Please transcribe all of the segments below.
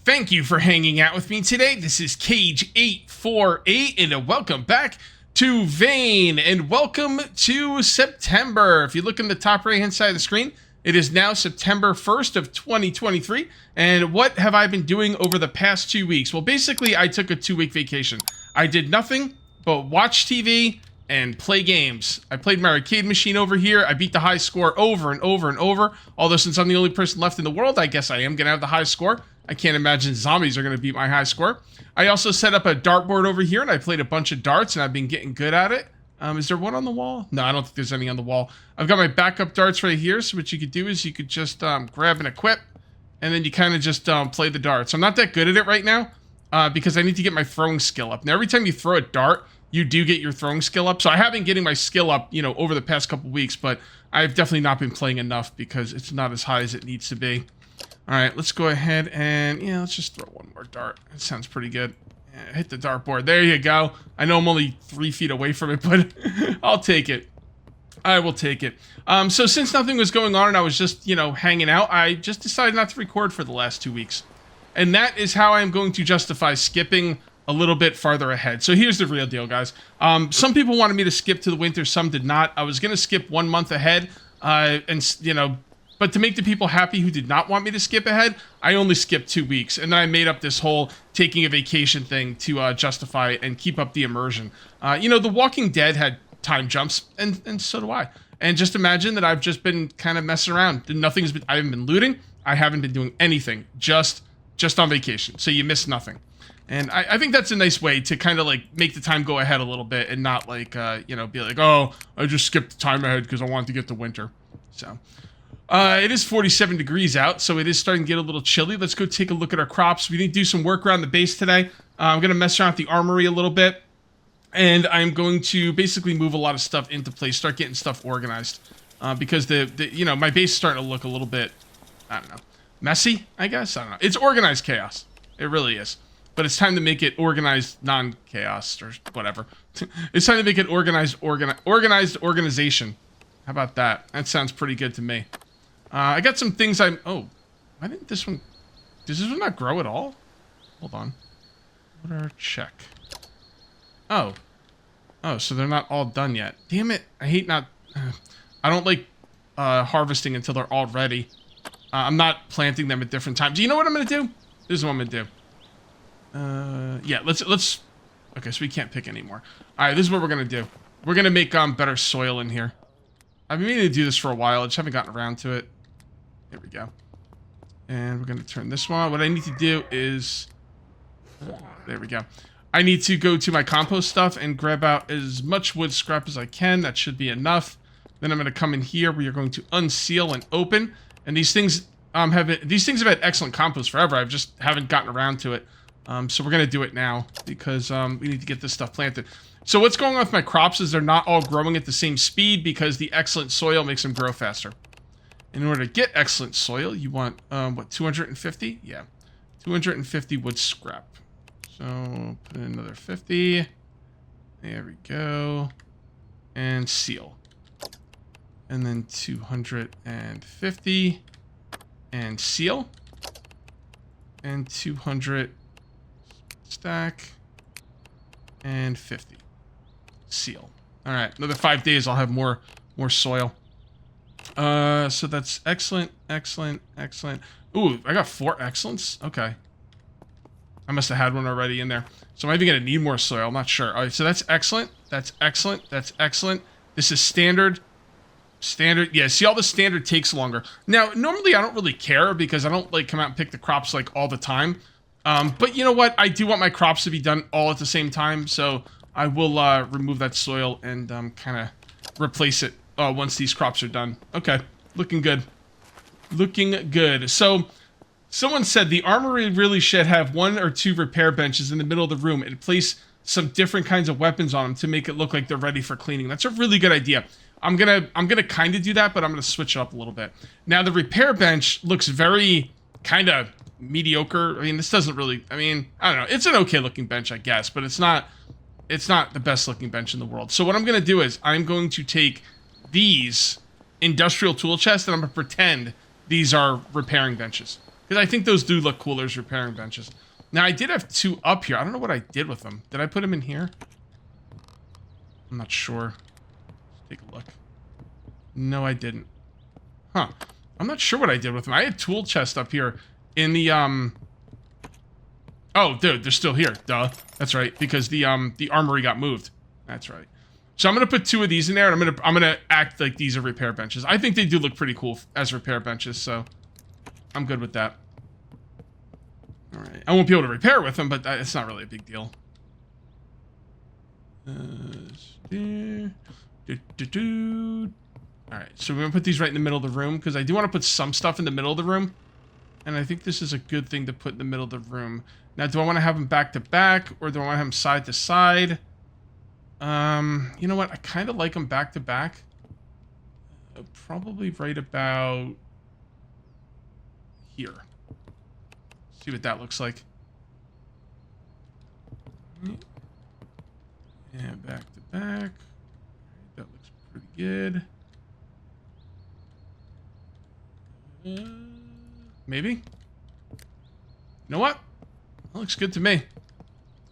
Thank you for hanging out with me today. This is Cage848, and welcome back to Vane, and welcome to September. If you look in the top right-hand side of the screen, it is now September 1st of 2023, and what have I been doing over the past 2 weeks? Well, basically, I took a 2-week vacation. I did nothing but watch TV and play games. I played my arcade machine over here. I beat the high score over and over and over, although since I'm the only person left in the world, I guess I am going to have the high score. I can't imagine zombies are going to beat my high score. I also set up a dartboard over here, and I played a bunch of darts, and I've been getting good at it. Is there one on the wall? No, I don't think there's any on the wall. I've got my backup darts right here, so what you could do is you could just grab and equip, and then you kind of just play the darts. I'm not that good at it right now, because I need to get my throwing skill up. Now, every time you throw a dart, you do get your throwing skill up. So I have been getting my skill up, you know, over the past couple weeks, but I've definitely not been playing enough because it's not as high as it needs to be. All right, let's go ahead and, yeah, let's just throw one more dart. That sounds pretty good. Yeah, hit the dartboard. There you go. I know I'm only 3 feet away from it, but I'll take it. I will take it. So since nothing was going on and I was just, you know, hanging out, I just decided not to record for the last 2 weeks. And that is how I'm going to justify skipping a little bit farther ahead. So here's the real deal, guys. Some people wanted me to skip to the winter, some did not. I was going to skip 1 month ahead, and, you know, but to make the people happy who did not want me to skip ahead, I only skipped 2 weeks. And then I made up this whole taking a vacation thing to justify and keep up the immersion. You know, The Walking Dead had time jumps, and so do I. And just imagine that I've just been kind of messing around. I haven't been looting. I haven't been doing anything. Just on vacation. So you miss nothing. And I think that's a nice way to kind of like make the time go ahead a little bit and not like, you know, be like, oh, I just skipped the time ahead because I wanted to get to winter. So it is 47 degrees out, so it is starting to get a little chilly. Let's go take a look at our crops. We need to do some work around the base today. I'm going to mess around with the armory a little bit, and I'm going to basically move a lot of stuff into place, start getting stuff organized, because you know, my base is starting to look a little bit, I don't know, messy, I guess? I don't know. It's organized chaos. It really is. But it's time to make it organized non-chaos, or whatever. It's time to make it organized organization. How about that? That sounds pretty good to me. I got some things oh, why didn't this one... Does this one not grow at all? Hold on. Order check. Oh. Oh, so they're not all done yet. Damn it. I hate not... I don't like harvesting until they're all ready. I'm not planting them at different times. Do you know what I'm going to do? This is what I'm going to do. Yeah, let's... Okay, so we can't pick anymore. Alright, this is what we're going to do. We're going to make better soil in here. I've been meaning to do this for a while. I just haven't gotten around to it. Here we go. And we're going to turn this one on. What I need to do is... There we go. I need to go to my compost stuff and grab out as much wood scrap as I can. That should be enough. Then I'm going to come in here. We are going to unseal and open. And these things have had excellent compost forever. I just haven't gotten around to it. So we're going to do it now because we need to get this stuff planted. So what's going on with my crops is they're not all growing at the same speed because the excellent soil makes them grow faster. In order to get excellent soil, you want, what, 250? Yeah, 250 wood scrap. So put in another 50. There we go. And seal. And then 250. And seal. And 200 stack. And 50. Seal. All right, another 5 days. I'll have more soil. So that's excellent. Ooh, I got 4 excellence. Okay, I must have had one already in there. So I'm even gonna need more soil. I'm not sure. All right, so that's excellent. That's excellent. This is standard. Yeah, see, all the standard takes longer. Now, normally I don't really care because I don't like come out and pick the crops like all the time. But you know what? I do want my crops to be done all at the same time, so I will remove that soil and kind of replace it once these crops are done. Okay, looking good. Looking good. So, someone said the armory really should have 1 or 2 repair benches in the middle of the room and place some different kinds of weapons on them to make it look like they're ready for cleaning. That's a really good idea. I'm gonna kind of do that, but I'm gonna switch it up a little bit. Now, the repair bench looks very kind of mediocre. I mean, this doesn't really... I mean, I don't know. It's an okay looking bench, I guess, but it's not the best looking bench in the world. So what I'm gonna do is I'm going to take these industrial tool chests and I'm gonna pretend these are repairing benches. Because I think those do look cooler as repairing benches. Now, I did have 2 up here. I don't know what I did with them. Did I put them in here? I'm not sure. Let's take a look. No, I didn't. Huh. I'm not sure what I did with them. I had tool chest up here in the, Oh, dude, they're still here. Duh. That's right. Because the armory got moved. That's right. So I'm going to put 2 of these in there, and I'm gonna act like these are repair benches. I think they do look pretty cool as repair benches, so I'm good with that. All right. I won't be able to repair with them, but it's not really a big deal. All right, so we're going to put these right in the middle of the room, because I do want to put some stuff in the middle of the room. And I think this is a good thing to put in the middle of the room. Now, do I want to have them back to back, or do I want to have them side to side? You know what? I kind of like them back to back. Probably right about here. See what that looks like. Yeah, back to back. That looks pretty good. Maybe? You know what? That looks good to me.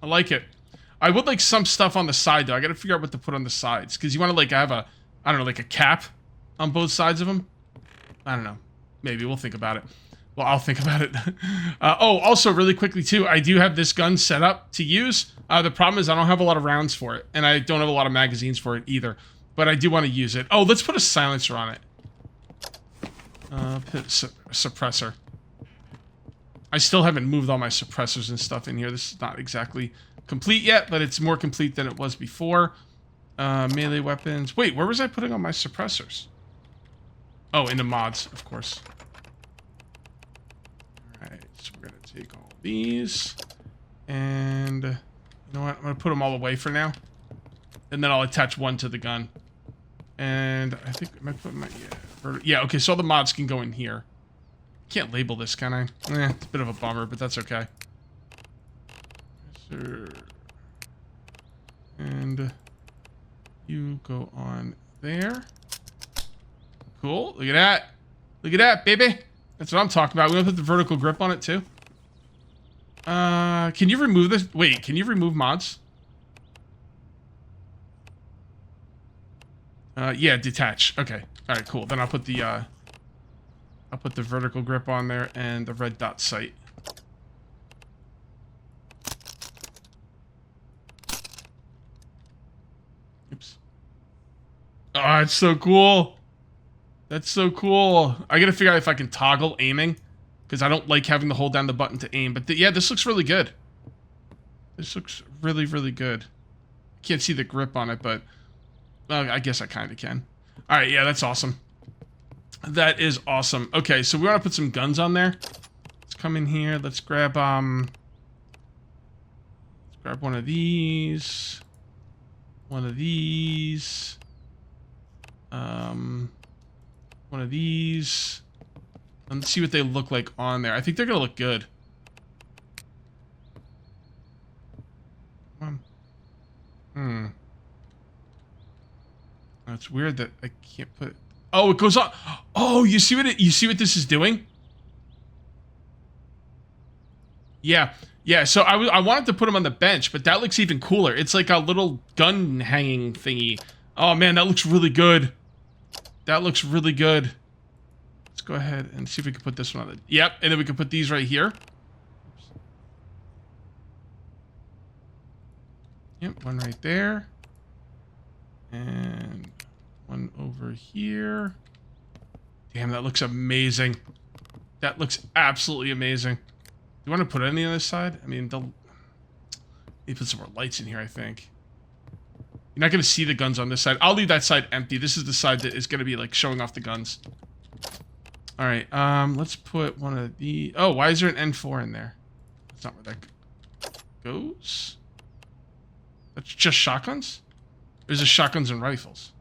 I like it. I would like some stuff on the side, though. I gotta figure out what to put on the sides. Because you want to, like, have a, I don't know, like a cap on both sides of them. I don't know. Maybe. We'll think about it. Well, I'll think about it. Oh, also, really quickly, too, I do have this gun set up to use. The problem is I don't have a lot of rounds for it. And I don't have a lot of magazines for it, either. But I do want to use it. Oh, let's put a silencer on it. Suppressor. I still haven't moved all my suppressors and stuff in here. This is not exactly complete yet, but it's more complete than it was before. Melee weapons. Wait, where was I putting all my suppressors? Oh, into mods, of course. Alright, so we're going to take all these. And you know what? I'm going to put them all away for now. And then I'll attach one to the gun. And I think I might put my... Yeah, okay, so all the mods can go in here. Can't label this, can I? It's a bit of a bummer, but that's okay. And you go on there. Cool. Look at that. Look at that, baby. That's what I'm talking about. We're gonna put the vertical grip on it too. Can you remove this? Wait, can you remove mods? Yeah, detach. Okay. All right, cool. Then I'll put the vertical grip on there and the red dot sight. Oops. Oh, it's so cool. That's so cool. I gotta figure out if I can toggle aiming, because I don't like having to hold down the button to aim. But yeah, this looks really good. This looks really, really good. Can't see the grip on it, but I guess I kind of can. All right, yeah, that's awesome. That is awesome. Okay, so we want to put some guns on there. Let's come in here. Let's grab one of these. One of these. One of these. And let's see what they look like on there. I think they're gonna look good. It's weird that I can't put. Oh, it goes on. Oh, you see what this is doing? Yeah, yeah. So I wanted to put them on the bench, but that looks even cooler. It's like a little gun hanging thingy. Oh man, that looks really good. That looks really good. Let's go ahead and see if we can put this one on the. Yep, and then we can put these right here. Yep, one right there. And one over here. Damn, that looks amazing. That looks absolutely amazing. Do you want to put any on this side? I mean, they'll... Maybe put some more lights in here, I think. You're not going to see the guns on this side. I'll leave that side empty. This is the side that is going to be, like, showing off the guns. Alright, let's put one of the... Oh, why is there an N4 in there? That's not where that goes. That's just shotguns? There's just shotguns and rifles.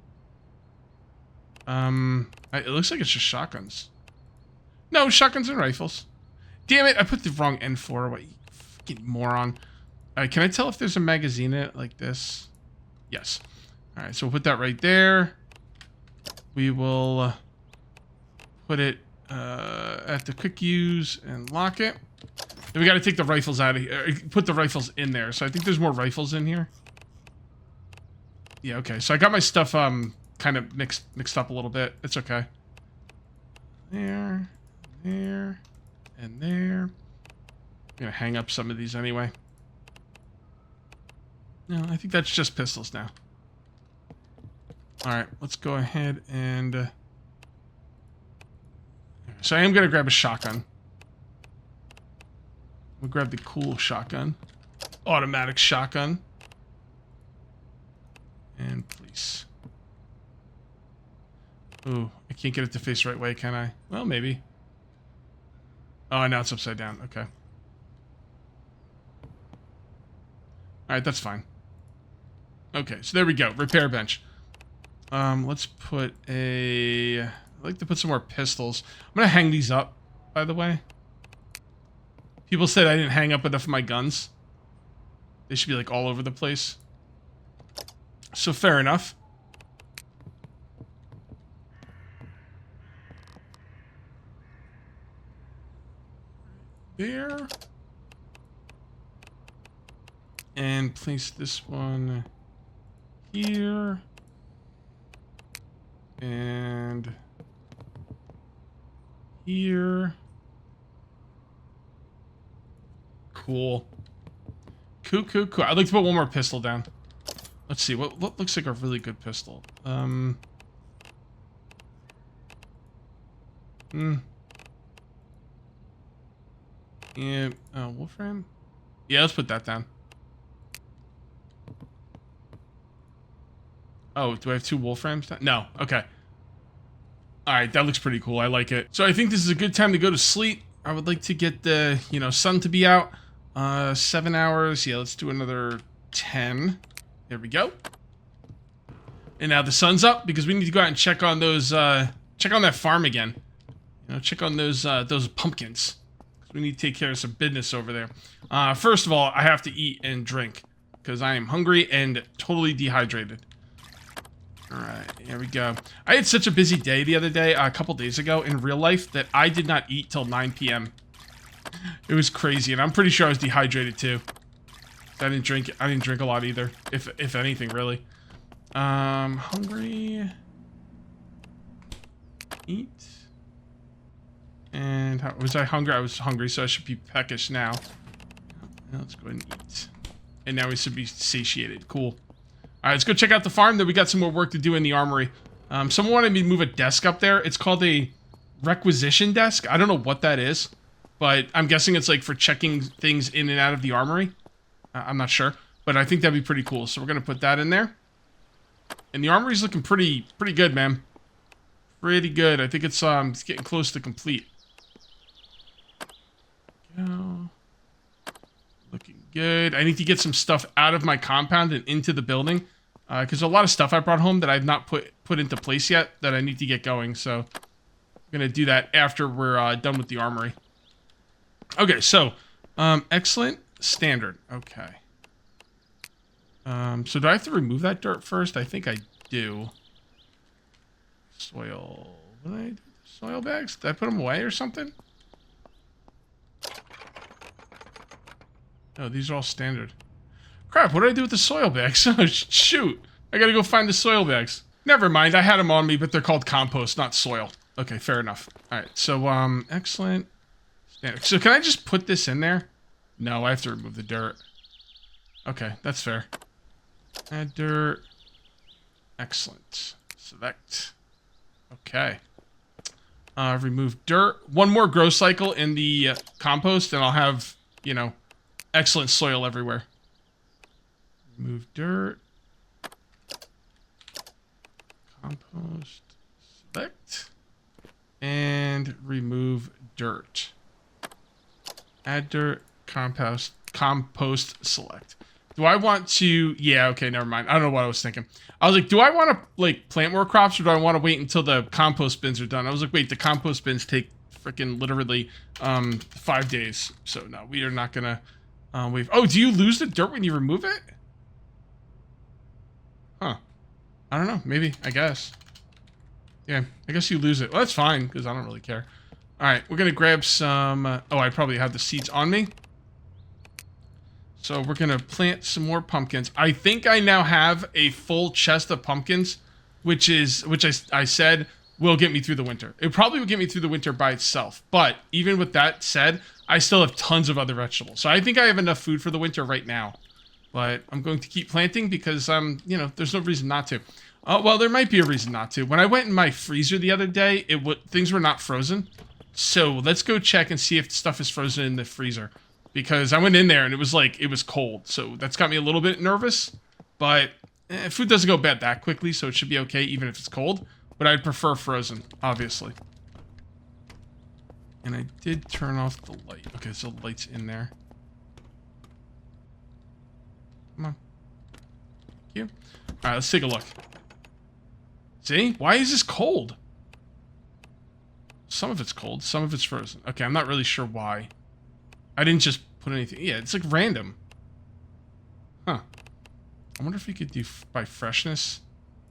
It looks like it's just shotguns. No, shotguns and rifles. Damn it, I put the wrong N4. What, you fucking moron. Alright, can I tell if there's a magazine in it like this? Yes. Alright, so we'll put that right there. We will put it At the quick use and lock it. Then we got to take the rifles out of here. Put the rifles in there. So I think there's more rifles in here. Yeah, okay. So I got my stuff kind of mixed up a little bit. It's okay. There, and there. I'm gonna hang up some of these anyway. No, I think that's just pistols now. All right, let's go ahead and. So I am gonna grab a shotgun. We'll grab the cool shotgun, automatic shotgun, and police. Ooh, I can't get it to face the right way, can I? Well, maybe. Oh, now it's upside down. Okay. All right, that's fine. Okay, so there we go. Repair bench. Let's put a... I'd like to put some more pistols. I'm going to hang these up, by the way. People said I didn't hang up enough of my guns. They should be, like, all over the place. So, fair enough. There. And place this one here. And here. Cool. Cool. I'd like to put one more pistol down. Let's see. What looks like a really good pistol? Yeah. Wolfram? Yeah, let's put that down. Oh, do I have two Wolframs down? No. Okay. Alright, that looks pretty cool. I like it. So I think this is a good time to go to sleep. I would like to get the, sun to be out. 7 hours. Yeah, let's do another 10. There we go. And now the sun's up because we need to go out and check on those, check on that farm again. Check on those pumpkins. We need to take care of some business over there. First of all, I have to eat and drink because I am hungry and totally dehydrated. All right, here we go. I had such a busy day the other day, a couple days ago in real life, that I did not eat till 9 p.m. It was crazy, and I'm pretty sure I was dehydrated too. I didn't drink a lot either, if anything, really. Hungry. Eat. And was I hungry? I was hungry, so I should be peckish now. Let's go ahead and eat. And now we should be satiated. Cool. All right, let's go check out the farm. Then we got some more work to do in the armory. Someone wanted me to move a desk up there. It's called a requisition desk. I don't know what that is, but I'm guessing it's like for checking things in and out of the armory. I'm not sure, but I think that'd be pretty cool. So we're gonna put that in there. And the armory's looking pretty good, man. Pretty good. I think it's getting close to complete. Go. Looking good. I need to get some stuff out of my compound and into the building because a lot of stuff I brought home that I've not put into place yet that I need to get going. So I'm gonna do that after we're done with the armory. Okay, so excellent, standard. Okay. So do I have to remove that dirt first? I think I do. Soil. What did I do? Soil bags? Did I put them away or something? Oh, these are all standard. Crap, what did I do with the soil bags? Oh, shoot. I gotta go find the soil bags. Never mind, I had them on me, but they're called compost, not soil. Okay, fair enough. Alright, so, excellent. Standard. So can I just put this in there? No, I have to remove the dirt. Okay, that's fair. Add dirt. Excellent. Select. Okay. Remove dirt. One more grow cycle in the compost, and I'll have, excellent soil everywhere. Remove dirt. Compost. Select. And remove dirt. Add dirt. Compost. Select. Do I want to... Yeah, okay, never mind. I don't know what I was thinking. I was like, do I want to, plant more crops, or do I want to wait until the compost bins are done? I was like, wait, the compost bins take freaking literally 5 days. So, no, we are not going to wait. Oh, do you lose the dirt when you remove it? Huh. I don't know. Maybe. I guess. Yeah, I guess you lose it. Well, that's fine, because I don't really care. All right, we're gonna grab some. Oh, I probably have the seeds on me. So we're gonna plant some more pumpkins. I think I now have a full chest of pumpkins, which I said will get me through the winter. It probably will get me through the winter by itself. But even with that said, I still have tons of other vegetables. So I think I have enough food for the winter right now. But I'm going to keep planting because you know, there's no reason not to. Well, there might be a reason not to. When I went in my freezer the other day, things were not frozen. So let's go check and see if stuff is frozen in the freezer. Because I went in there and it was cold. So that's got me a little bit nervous. But food doesn't go bad that quickly, so it should be okay even if it's cold. But I'd prefer frozen, obviously. And I did turn off the light. Okay, so the light's in there. Come on. Thank you. Alright, let's take a look. See? Why is this cold? Some of it's cold, some of it's frozen. Okay, I'm not really sure why. I didn't just put anything. Yeah, it's like random. Huh. I wonder if we could do by freshness.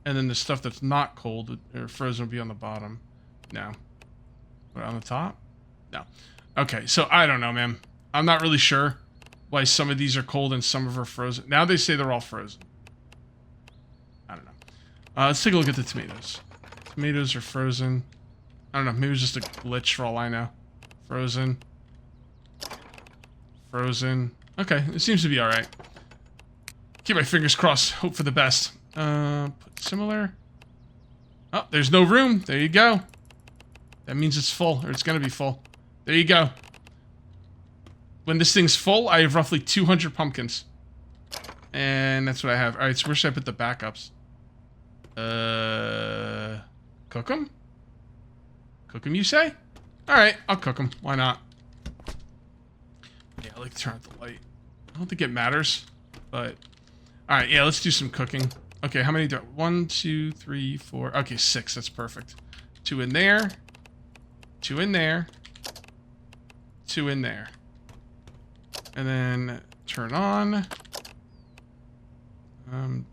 And then the stuff that's not cold or frozen would be on the bottom. No. What, on the top? No. Okay, so I don't know, man. I'm not really sure why some of these are cold and some of them are frozen. Now they say they're all frozen. I don't know. Let's take a look at the tomatoes. Tomatoes are frozen. I don't know. Maybe it's just a glitch for all I know. Frozen. Frozen. Okay, it seems to be alright. Keep my fingers crossed. Hope for the best. Put similar. Oh, there's no room. There you go. That means it's full, or it's going to be full. There you go. When this thing's full, I have roughly 200 pumpkins. And that's what I have. Alright, so where should I put the backups? Cook them? Cook them, you say? Alright, I'll cook them. Why not? Yeah, I like to turn out the light. I don't think it matters, but... Alright, yeah, let's do some cooking. Okay, how many do I... 1, 2, 3, 4... Okay, 6, that's perfect. 2 in there. 2 in there. 2 in there. And then turn on.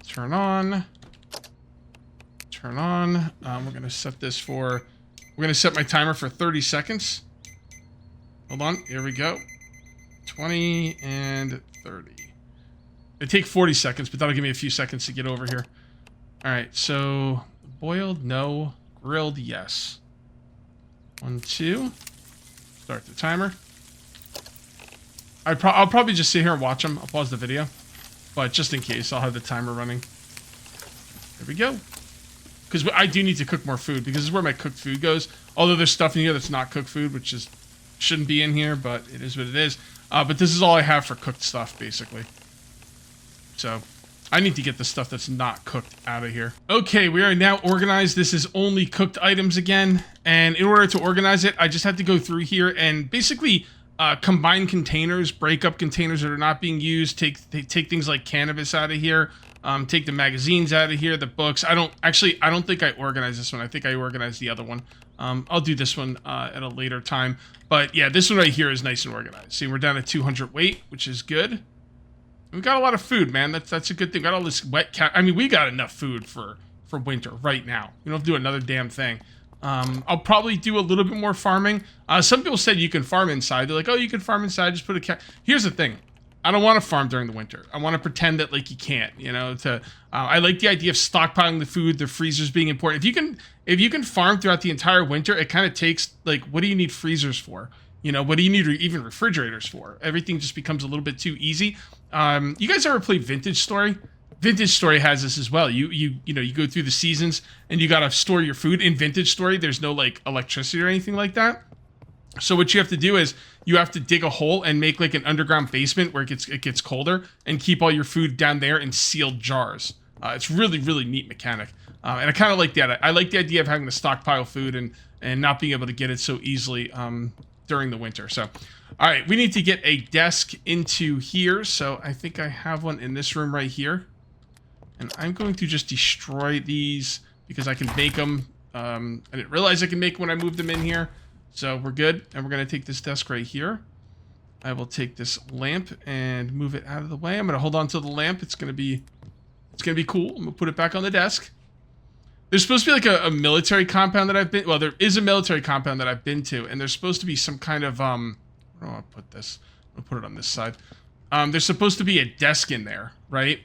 Turn on. Turn on. We're going to set this for... We're going to set my timer for 30 seconds. Hold on. Here we go. 20 and 30. It'd take 40 seconds, but that'll give me a few seconds to get over here. Alright, so... Boiled, no. Grilled, yes. 1, 2. Start the timer. I'll probably just sit here and watch them. I'll pause the video. But just in case, I'll have the timer running. There we go. Because I do need to cook more food, because this is where my cooked food goes. Although there's stuff in here that's not cooked food, which is shouldn't be in here, but it is what it is. But this is all I have for cooked stuff, basically. So, I need to get the stuff that's not cooked out of here. Okay, we are now organized. This is only cooked items again. And in order to organize it, I just have to go through here and basically combine containers, break up containers that are not being used, take things like cannabis out of here, take the magazines out of here, the books. I don't think I organized this one. I think I organized the other one. I'll do this one at a later time. But yeah, this one right here is nice and organized. See, we're down to 200 weight, which is good. We got a lot of food, man. That's a good thing. We got all this wet cat. I mean, we got enough food for winter right now. We don't have to do another damn thing. I'll probably do a little bit more farming. Some people said you can farm inside. They're like, oh, you can farm inside. Just put a cat. Here's the thing. I don't want to farm during the winter. I want to pretend that like you can't. You know, I like the idea of stockpiling the food, the freezers being important. If you can farm throughout the entire winter, it kind of takes like, what do you need freezers for? You know, what do you need even refrigerators for? Everything just becomes a little bit too easy. You guys ever play Vintage Story? Vintage Story has this as well. You know, you go through the seasons and you gotta store your food. In Vintage Story, there's no like electricity or anything like that. So what you have to do is you have to dig a hole and make like an underground basement where it gets colder and keep all your food down there in sealed jars. It's really, really neat mechanic. And I kind of like that. I like the idea of having to stockpile food and not being able to get it so easily during the winter. So, all right, we need to get a desk into here. So I think I have one in this room right here. And I'm going to just destroy these because I can make them. I didn't realize I can make them when I moved them in here. So we're good. And we're going to take this desk right here. I will take this lamp and move it out of the way. I'm going to hold on to the lamp. It's going to be cool. I'm going to put it back on the desk. There's supposed to be like a military compound that I've been... Well, there is a military compound that I've been to, and there's supposed to be some kind of... Where do I want to put this? I'm going to put it on this side. There's supposed to be a desk in there, right?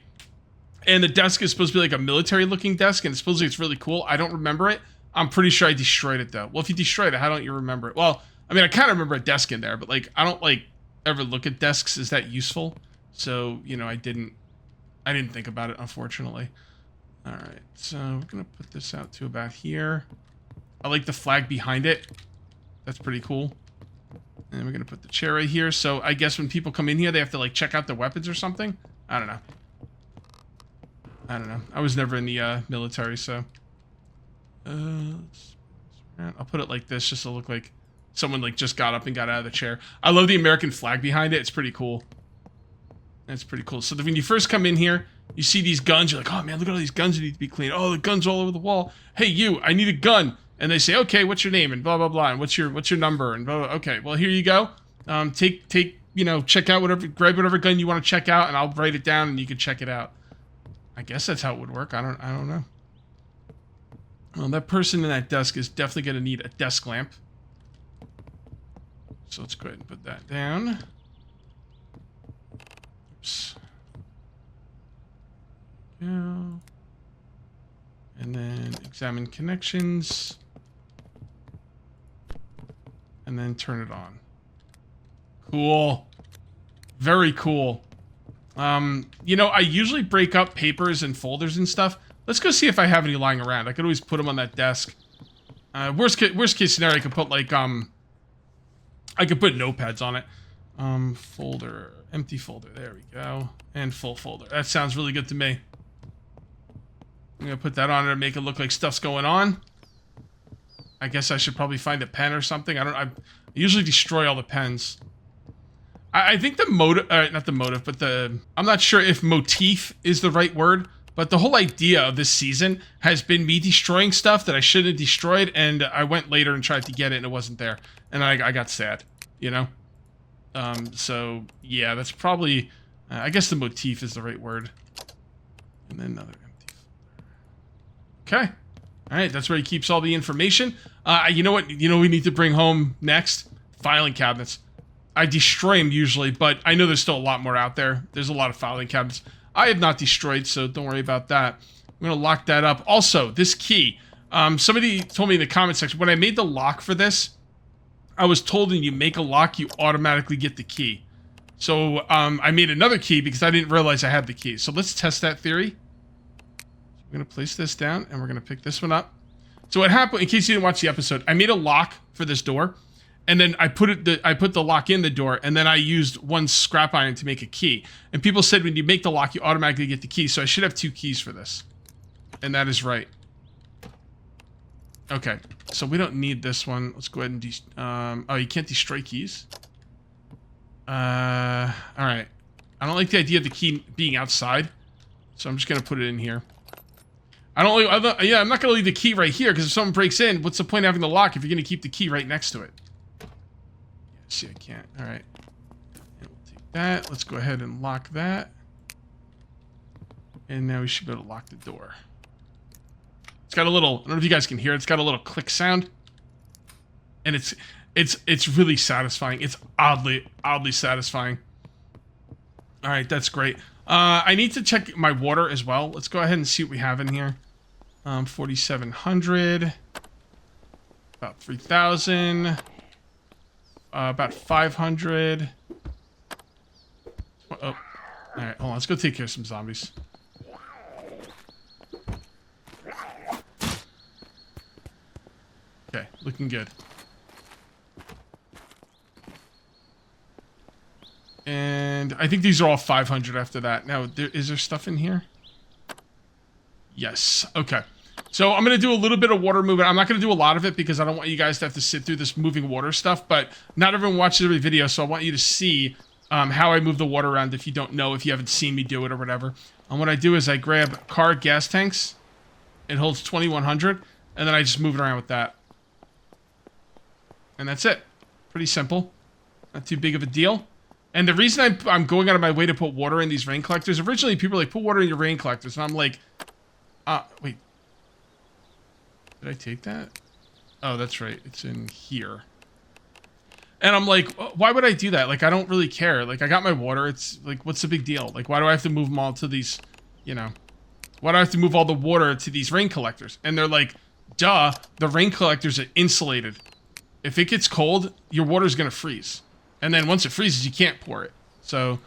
And the desk is supposed to be like a military-looking desk, and supposedly it's really cool. I don't remember it. I'm pretty sure I destroyed it, though. Well, if you destroyed it, how don't you remember it? Well, I mean, I kind of remember a desk in there, but, like, I don't, like, ever look at desks. Is that useful? So, you know, I didn't think about it, unfortunately. All right, so we're going to put this out to about here. I like the flag behind it. That's pretty cool. And we're going to put the chair right here. So I guess when people come in here, they have to, like, check out their weapons or something? I don't know. I was never in the military, so... I'll put it like this just to look like someone, like, just got up and got out of the chair. I love the American flag behind it. It's pretty cool. That's pretty cool. So when you first come in here, you see these guns. You're like, oh, man, look at all these guns that need to be cleaned. Oh, the guns all over the wall. Hey, you, I need a gun. And they say, okay, what's your name? And blah, blah, blah. And what's your number? And blah, blah. Okay, well, here you go. You know, check out whatever, grab whatever gun you want to check out, and I'll write it down, and you can check it out. I guess that's how it would work. I don't know. Well, that person in that desk is definitely going to need a desk lamp. So let's go ahead and put that down. Oops. Go. And then examine connections. And then turn it on. Cool. Very cool. You know, I usually break up papers and folders and stuff. Let's go see if I have any lying around. I could always put them on that desk. Worst case scenario, I could put like I could put notepads on it. Folder, empty folder. There we go. And full folder. That sounds really good to me. I'm gonna put that on there and make it look like stuff's going on. I guess I should probably find a pen or something. I usually destroy all the pens. I think the motive, not the motive, but I'm not sure if motif is the right word, but the whole idea of this season has been me destroying stuff that I shouldn't have destroyed, and I went later and tried to get it, and it wasn't there. And I got sad, you know? So, yeah, that's probably, I guess the motif is the right word. And then another empty folder. Okay. All right, that's where he keeps all the information. You know what? You know we need to bring home next? Filing cabinets. I destroy them usually, but I know there's still a lot more out there. There's a lot of filing cabinets. I have not destroyed, so don't worry about that. I'm going to lock that up. Also, this key. Somebody told me in the comment section, when I made the lock for this, I was told when you make a lock, you automatically get the key. So I made another key because I didn't realize I had the key. So let's test that theory. I'm going to place this down, and we're going to pick this one up. So what happened, in case you didn't watch the episode, I made a lock for this door. And then I put the lock in the door, and then I used one scrap iron to make a key. And people said when you make the lock, you automatically get the key. So I should have 2 keys for this. And that is right. Okay, so we don't need this one. Let's go ahead and oh, you can't destroy keys? All right. I don't like the idea of the key being outside. So I'm just going to put it in here. I'm not going to leave the key right here, because if someone breaks in, what's the point of having the lock if you're going to keep the key right next to it? See, I can't. All right. And we'll take that. Let's go ahead and lock that. And now we should be able to lock the door. It's got a little, I don't know if you guys can hear it. It's got a little click sound. And it's really satisfying. It's oddly satisfying. All right, that's great. I need to check my water as well. Let's go ahead and see what we have in here. 4,700. About 3,000. About 500. Oh, all right, hold on. Let's go take care of some zombies. Okay, looking good. And I think these are all 500 after that. Now, is there stuff in here? Yes. Okay. So I'm going to do a little bit of water movement. I'm not going to do a lot of it because I don't want you guys to have to sit through this moving water stuff, but not everyone watches every video, so I want you to see how I move the water around if you don't know, if you haven't seen me do it or whatever. And what I do is I grab car gas tanks. It holds 2,100, and then I just move it around with that. And that's it. Pretty simple. Not too big of a deal. And the reason I'm going out of my way to put water in these rain collectors, originally people were like, put water in your rain collectors, and I'm like, wait. Did I take that? Oh, that's right. It's in here. And I'm like, why would I do that? Like, I don't really care. Like, I got my water. It's like, what's the big deal? Like, why do I have to move them all to these, you know, why do I have to move all the water to these rain collectors? And they're like, duh, the rain collectors are insulated. If it gets cold, your water's going to freeze. And then once it freezes, you can't pour it. So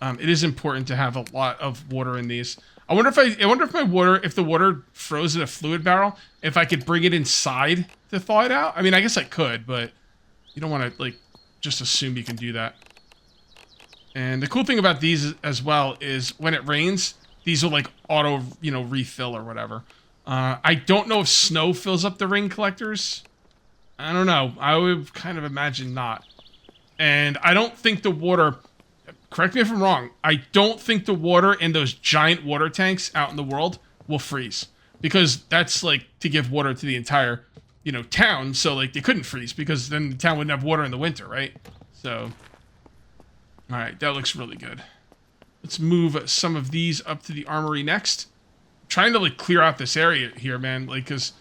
it is important to have a lot of water in these. I wonder if the water froze in a fluid barrel, if I could bring it inside to thaw it out. I mean, I guess I could, but you don't want to, like, just assume you can do that. And the cool thing about these as well is when it rains, these will, like, auto, you know, refill or whatever. I don't know if snow fills up the rain collectors. I don't know. I would kind of imagine not. And I don't think the water... Correct me if I'm wrong. I don't think the water in those giant water tanks out in the world will freeze. Because that's, like, to give water to the entire, you know, town. So, like, they couldn't freeze because then the town wouldn't have water in the winter, right? So, alright, that looks really good. Let's move some of these up to the armory next. I'm trying to, like, clear out this area here, man. Like, because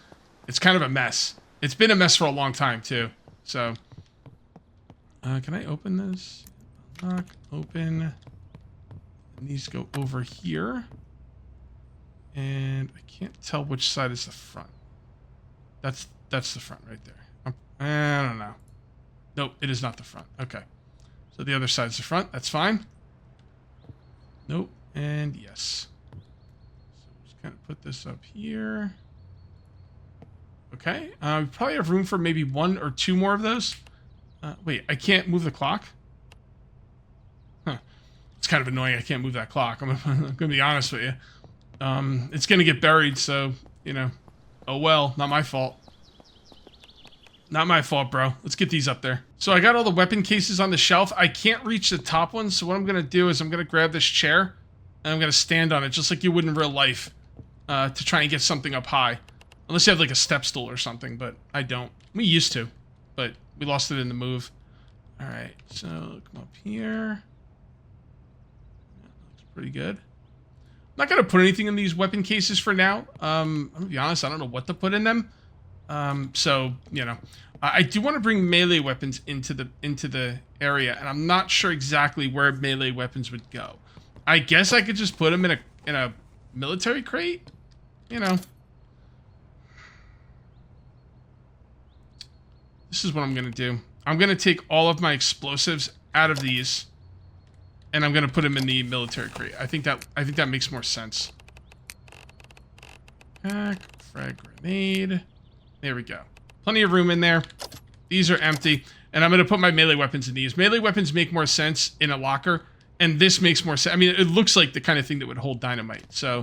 it's kind of a mess. It's been a mess for a long time, too. So, can I open this? Lock, open. And these go over here. And I can't tell which side is the front. That's the front right there. I don't know. Nope, it is not the front. Okay. So the other side's the front. That's fine. Nope. And yes. So just kind of put this up here. Okay. We probably have room for maybe 1 or 2 more of those. Wait, I can't move the clock? Huh. It's kind of annoying I can't move that clock. I'm going to be honest with you. It's going to get buried, so, you know. Oh well, not my fault. Not my fault, bro. Let's get these up there. So I got all the weapon cases on the shelf. I can't reach the top one, so what I'm going to do is I'm going to grab this chair, and I'm going to stand on it, just like you would in real life, to try and get something up high. Unless you have, like, a step stool or something, but I don't. We used to, but we lost it in the move. Alright, so come up here. That looks pretty good. I'm not going to put anything in these weapon cases for now. I'm going to be honest, I don't know what to put in them. So, you know, I do want to bring melee weapons into the area, and I'm not sure exactly where melee weapons would go. I guess I could just put them in a military crate, you know. This is what I'm going to do. I'm going to take all of my explosives out of these, and I'm going to put them in the military crate. I think that makes more sense. Pack, frag grenade. There we go. Plenty of room in there. These are empty. And I'm going to put my melee weapons in these. Melee weapons make more sense in a locker. And this makes more sense. I mean, it looks like the kind of thing that would hold dynamite. So,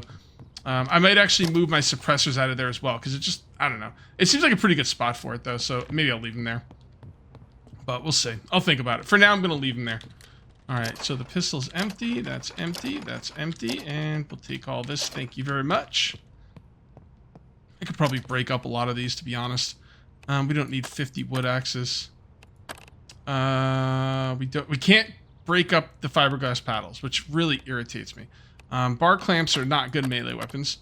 I might actually move my suppressors out of there as well. Because it just, I don't know. It seems like a pretty good spot for it, though. So, maybe I'll leave them there. But we'll see. I'll think about it. For now, I'm going to leave them there. Alright, so the pistol's empty. That's empty. That's empty. And we'll take all this. Thank you very much. I could probably break up a lot of these, to be honest. We don't need 50 wood axes. We can't break up the fiberglass paddles, which really irritates me. Bar clamps are not good melee weapons.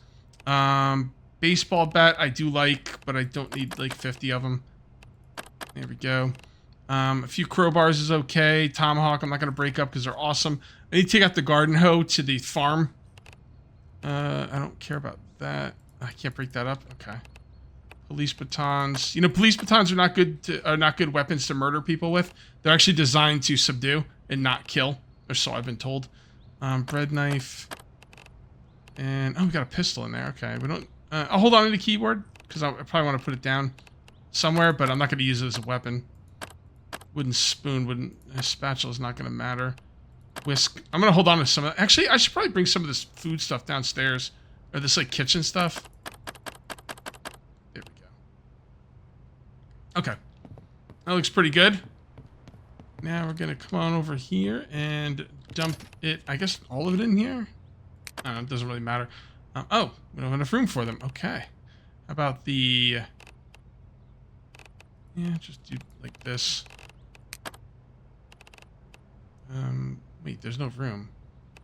Baseball bat I do like, but I don't need like 50 of them. There we go. A few crowbars is okay. Tomahawk I'm not going to break up because they're awesome. I need to take out the garden hoe to the farm. I don't care about that. I can't break that up. Okay. Police batons. You know, police batons are not good weapons to murder people with. They're actually designed to subdue and not kill. Or so I've been told. Bread knife. And oh, we got a pistol in there. Okay, we don't. I'll hold on to the keyboard because I probably want to put it down somewhere, but I'm not going to use it as a weapon. Wooden spoon, spatula is not going to matter. Whisk. I'm going to hold on to some of that. Actually, I should probably bring some of this food stuff downstairs. Or this, like, kitchen stuff. There we go. Okay. That looks pretty good. Now we're going to come on over here and dump it, I guess, all of it in here? I don't know, it doesn't really matter. Oh, we don't have enough room for them. Okay. How about the... Yeah, just do like this. Wait, there's no room.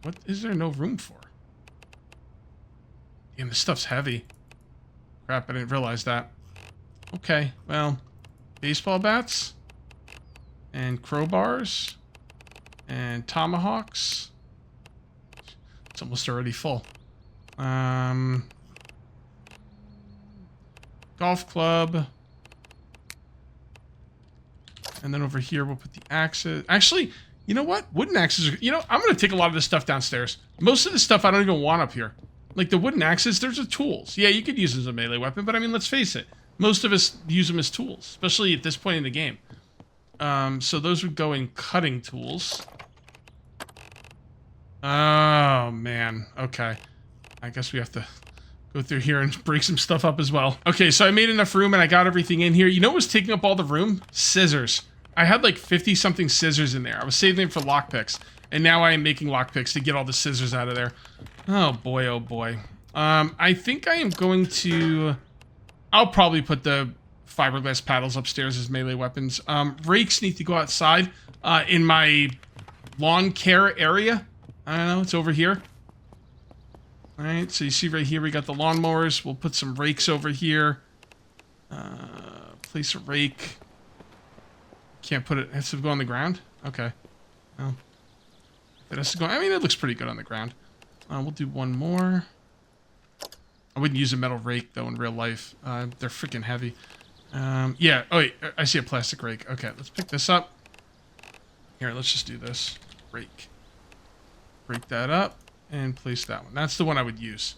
What is there no room for? Damn, this stuff's heavy. Crap, I didn't realize that. Okay, well, baseball bats and crowbars and tomahawks. It's almost already full. Golf club. And then over here, we'll put the axes. Actually, you know what? Wooden axes are... You know, I'm going to take a lot of this stuff downstairs. Most of the stuff I don't even want up here. Like the wooden axes, there's the tools. Yeah, you could use them as a melee weapon, but I mean, let's face it. Most of us use them as tools, especially at this point in the game. So those would go in cutting tools. Oh, man. Okay. I guess we have to go through here and break some stuff up as well. Okay, so I made enough room and I got everything in here. You know what was taking up all the room? Scissors. I had like 50-something scissors in there. I was saving them for lockpicks. And now I am making lockpicks to get all the scissors out of there. Oh, boy, oh, boy. I think I am going to... I'll probably put the fiberglass paddles upstairs as melee weapons. Rakes need to go outside in my lawn care area. I don't know, it's over here. Alright, so you see right here we got the lawnmowers. We'll put some rakes over here. Place a rake. Can't put it, it has to go on the ground? Okay. Well, it has to go, I mean, it looks pretty good on the ground. We'll do one more. I wouldn't use a metal rake, though, in real life. They're freaking heavy. Yeah, oh wait, I see a plastic rake. Okay, let's pick this up. Here, let's just do this. Rake. Break that up and place that one. That's the one I would use.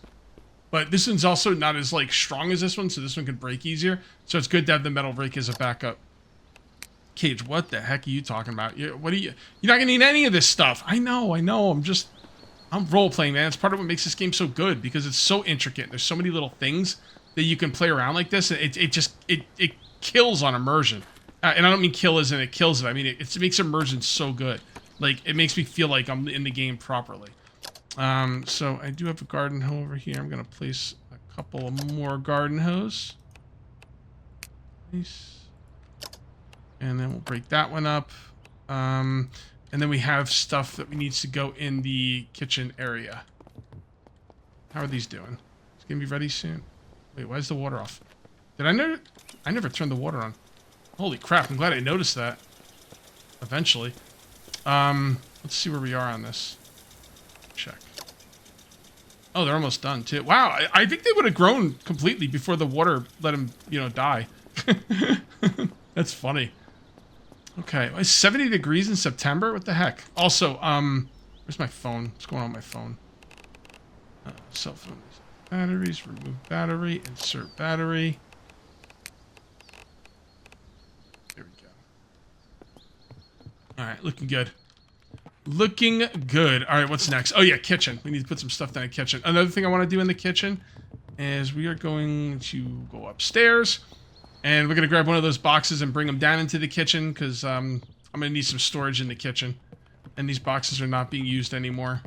But this one's also not as, like, strong as this one, so this one can break easier. So it's good to have the metal rake as a backup. Cage, what the heck are you talking about? What are you... You're not gonna need any of this stuff. I know. I'm role-playing, man. It's part of what makes this game so good, because it's so intricate. There's so many little things that you can play around like this. It kills on immersion. And I don't mean kill as in it kills it. I mean, it makes immersion so good. Like, it makes me feel like I'm in the game properly. So I do have a garden hoe over here. I'm going to place a couple of more garden hose. Nice. And then we'll break that one up. And then we have stuff that needs to go in the kitchen area. How are these doing? It's going to be ready soon. Wait, why is the water off? Did I never... I never turned the water on. Holy crap, I'm glad I noticed that. Eventually. Let's see where we are on this. Check. Oh, they're almost done, too. Wow, I think they would have grown completely before the water let them, you know, die. That's funny. Okay, it's 70 degrees in September? What the heck? Also, where's my phone? What's going on with my phone? Cell phone. Batteries, remove battery, insert battery. There we go. Alright, looking good. Looking good. Alright, what's next? Oh yeah, kitchen. We need to put some stuff down in the kitchen. Another thing I want to do in the kitchen is we are going to go upstairs. And we're going to grab one of those boxes and bring them down into the kitchen, because I'm going to need some storage in the kitchen. And these boxes are not being used anymore.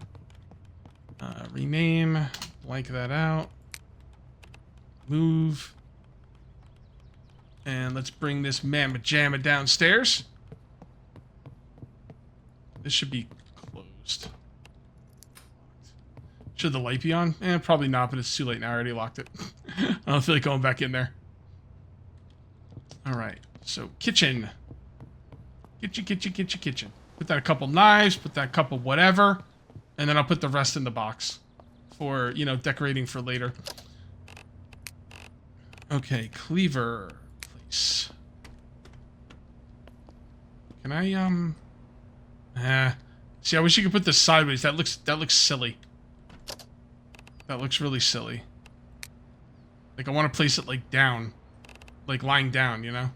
Rename. Blank that out. Move. And let's bring this mamma jamma downstairs. This should be closed. Should the light be on? Probably not, but it's too late now. I already locked it. I don't feel like going back in there. Alright, so kitchen. Kitchen. Put that a couple knives, put that couple whatever, and then I'll put the rest in the box for, you know, decorating for later. Okay, cleaver place. Can I, see, I wish you could put this sideways. That looks silly. That looks really silly. Like, I want to place it, like, down. Like, lying down, you know?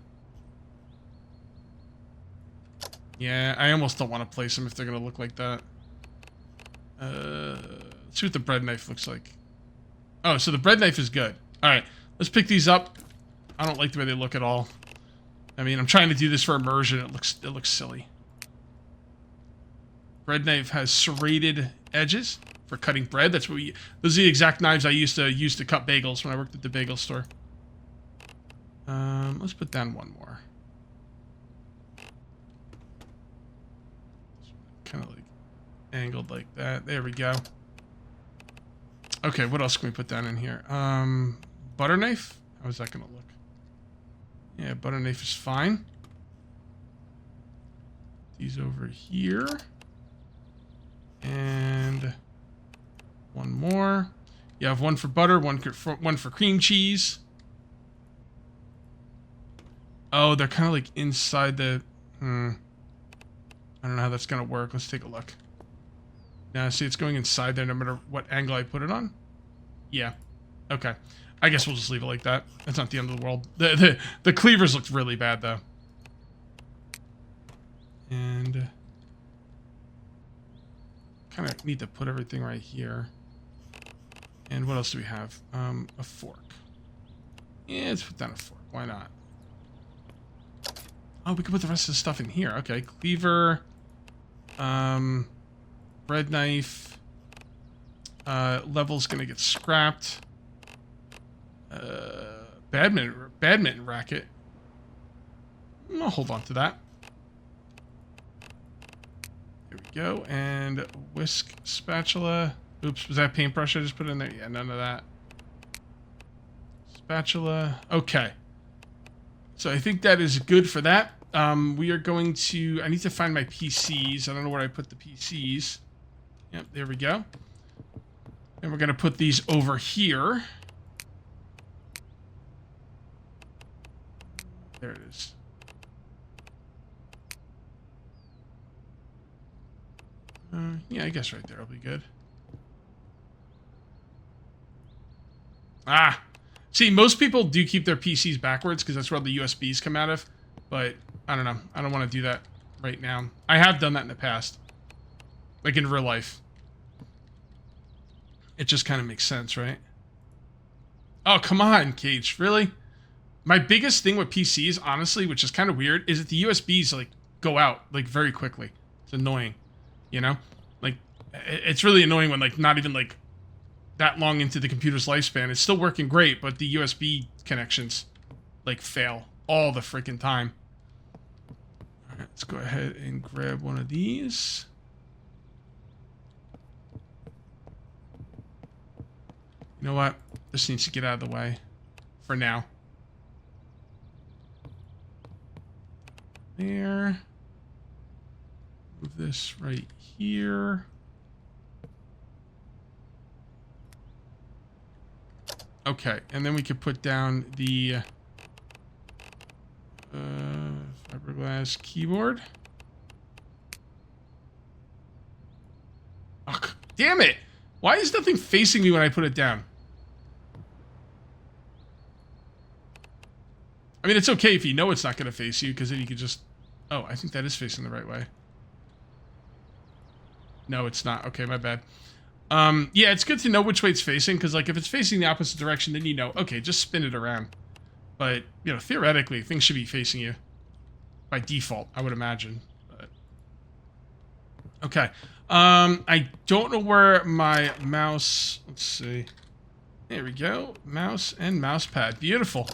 Yeah, I almost don't want to place them if they're going to look like that. Let's see what the bread knife looks like. Oh, so the bread knife is good. Alright, let's pick these up. I don't like the way they look at all. I mean, I'm trying to do this for immersion. It looks silly. Bread knife has serrated edges for cutting bread. That's what we... Those are the exact knives I used to use to cut bagels when I worked at the bagel store. Let's put down one more. Kind of like angled like that. There we go. Okay, what else can we put down in here? Butter knife? How is that going to look? Yeah, butter knife is fine. These over here. And one more. You have one for butter, one for cream cheese. Oh, they're kind of like inside the... I don't know how that's going to work. Let's take a look. Now, see, it's going inside there no matter what angle I put it on. Yeah. Okay. I guess we'll just leave it like that. That's not the end of the world. The cleavers looked really bad, though. And... kind of need to put everything right here. And what else do we have? A fork. Yeah, let's put down a fork. Why not? Oh, we can put the rest of the stuff in here. Okay, cleaver. Bread knife. Level's gonna get scrapped. Badminton racket. I'll hold on to that. There we go. And whisk spatula. Oops, was that paintbrush I just put in there? Yeah, none of that. Spatula. Okay. So I think that is good for that. We are going to... I need to find my PCs. I don't know where I put the PCs. Yep, there we go. And we're going to put these over here. There it is. Yeah, I guess right there will be good. Ah! See, most people do keep their PCs backwards because that's where the USBs come out of. But, I don't know. I don't want to do that right now. I have done that in the past. Like in real life. It just kind of makes sense, right? Oh, come on, Cage. Really? My biggest thing with PCs, honestly, which is kind of weird, is that the USBs, like, go out, like, very quickly. It's annoying. You know? Like, it's really annoying when, like, not even, like, that long into the computer's lifespan. It's still working great, but the USB connections, like, fail all the freaking time. All right, let's go ahead and grab one of these. You know what? This needs to get out of the way for now. There. Move this right here. Okay, and then we could put down the fiberglass keyboard. Oh, damn it! Why is nothing facing me when I put it down? I mean, it's okay if you know it's not going to face you, because then you could just... Oh, I think that is facing the right way. No, it's not. Okay, my bad. Yeah, it's good to know which way it's facing, because, like, if it's facing the opposite direction, then you know, okay, just spin it around. But, you know, theoretically, things should be facing you. By default, I would imagine. But... Okay. I don't know where my mouse... Let's see. There we go. Mouse and mouse pad. Beautiful.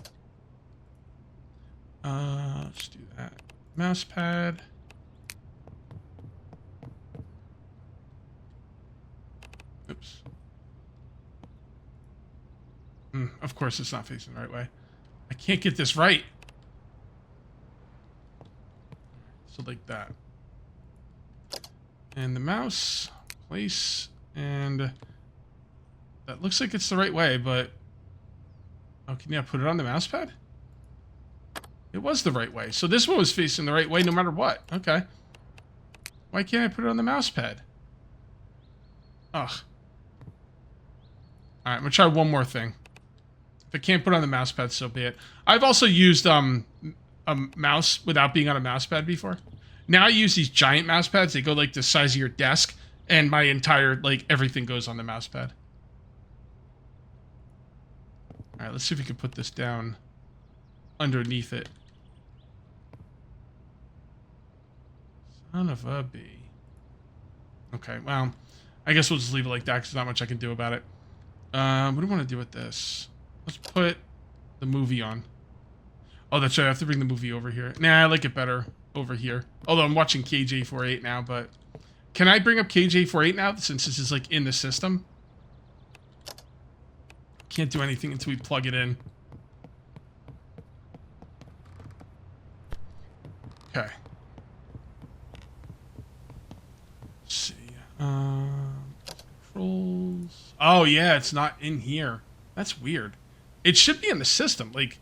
Let's do that. Mouse pad. Oops. Of course it's not facing the right way. I can't get this right. So like that. And the mouse, place, and that looks like it's the right way, but... Oh, can you put it on the mouse pad? It was the right way. So this one was facing the right way no matter what. Okay. Why can't I put it on the mouse pad? Ugh. Alright, I'm gonna try one more thing. If I can't put it on the mouse pad, so be it. I've also used a mouse without being on a mouse pad before. Now I use these giant mouse pads. They go like the size of your desk, and my entire, like, everything goes on the mouse pad. Alright, let's see if we can put this down underneath it. Son of a bee. Okay, well, I guess we'll just leave it like that because there's not much I can do about it. What do I want to do with this? Let's put the movie on. Oh, that's right. I have to bring the movie over here. Nah, I like it better over here. Although I'm watching KJ48 now, but... Can I bring up KJ48 now since this is, like, in the system? Can't do anything until we plug it in. Okay. Let's see. Controls. Oh, yeah, it's not in here. That's weird. It should be in the system. Like,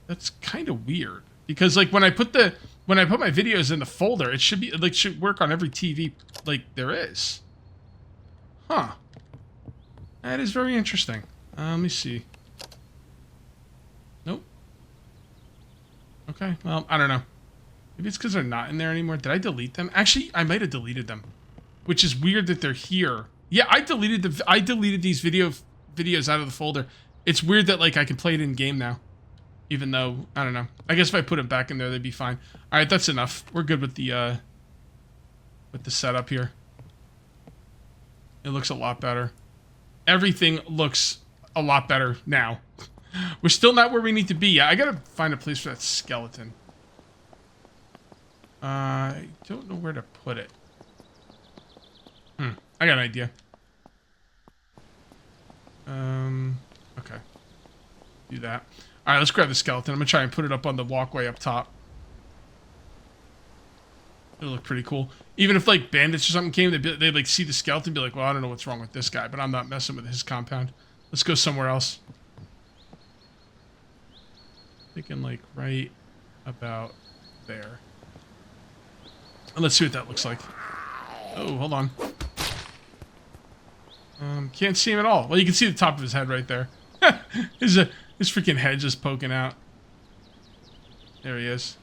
that's kind of weird. Because, like, when I put my videos in the folder, it should be, like, should work on every TV, like, there is. Huh. That is very interesting. Let me see. Nope. Okay, well, I don't know. Maybe it's because they're not in there anymore. Did I delete them? Actually, I might have deleted them. Which is weird that they're here. Yeah, I deleted these videos out of the folder. It's weird that, like, I can play it in game now. Even though, I don't know. I guess if I put them back in there, they'd be fine. Alright, that's enough. We're good with the setup here. It looks a lot better. Everything looks a lot better now. We're still not where we need to be yet. I gotta find a place for that skeleton. I don't know where to put it. I got an idea. Okay. Do that. Alright, let's grab the skeleton. I'm gonna try and put it up on the walkway up top. It'll look pretty cool. Even if, like, bandits or something came, they'd like, see the skeleton and be like, well, I don't know what's wrong with this guy, but I'm not messing with his compound. Let's go somewhere else. Thinking, like, right about there. And let's see what that looks like. Oh, hold on. Can't see him at all. Well, you can see the top of his head right there. his freaking head just poking out. There he is.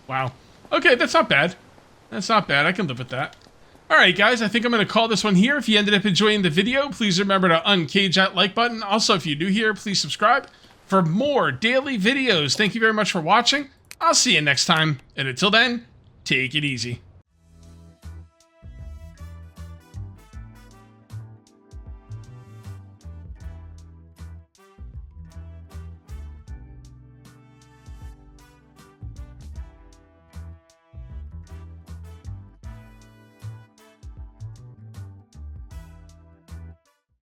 Wow. Okay, that's not bad. That's not bad. I can live with that. Alright, guys, I think I'm going to call this one here. If you ended up enjoying the video, please remember to uncage that like button. Also, if you're new here, please subscribe for more daily videos. Thank you very much for watching. I'll see you next time. And until then, take it easy.